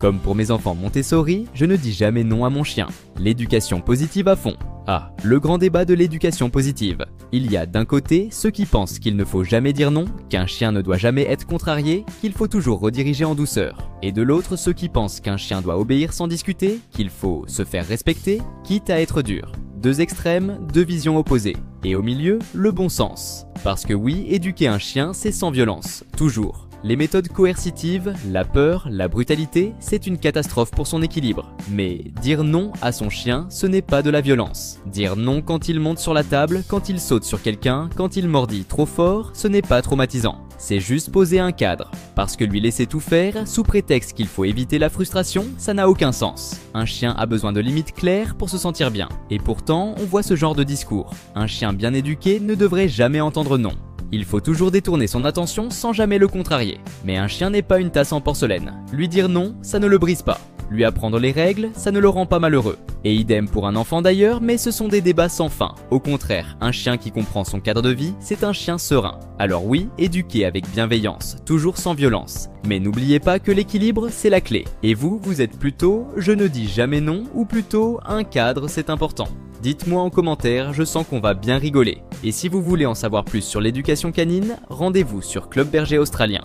Comme pour mes enfants Montessori, je ne dis jamais non à mon chien. L'éducation positive à fond. Ah, le grand débat de l'éducation positive. Il y a d'un côté ceux qui pensent qu'il ne faut jamais dire non, qu'un chien ne doit jamais être contrarié, qu'il faut toujours rediriger en douceur. Et de l'autre ceux qui pensent qu'un chien doit obéir sans discuter, qu'il faut se faire respecter, quitte à être dur. Deux extrêmes, deux visions opposées. Et au milieu, le bon sens. Parce que oui, éduquer un chien, c'est sans violence. Toujours. Les méthodes coercitives, la peur, la brutalité, c'est une catastrophe pour son équilibre. Mais dire non à son chien, ce n'est pas de la violence. Dire non quand il monte sur la table, quand il saute sur quelqu'un, quand il mordit trop fort, ce n'est pas traumatisant. C'est juste poser un cadre. Parce que lui laisser tout faire, sous prétexte qu'il faut éviter la frustration, ça n'a aucun sens. Un chien a besoin de limites claires pour se sentir bien. Et pourtant, on voit ce genre de discours. Un chien bien éduqué ne devrait jamais entendre non. Il faut toujours détourner son attention sans jamais le contrarier. Mais un chien n'est pas une tasse en porcelaine. Lui dire non, ça ne le brise pas. Lui apprendre les règles, ça ne le rend pas malheureux. Et idem pour un enfant d'ailleurs, mais ce sont des débats sans fin. Au contraire, un chien qui comprend son cadre de vie, c'est un chien serein. Alors oui, éduquer avec bienveillance, toujours sans violence. Mais n'oubliez pas que l'équilibre, c'est la clé. Et vous, vous êtes plutôt « je ne dis jamais non » ou plutôt « un cadre, c'est important ». Dites-moi en commentaire, je sens qu'on va bien rigoler. Et si vous voulez en savoir plus sur l'éducation canine, rendez-vous sur Club Berger Australien.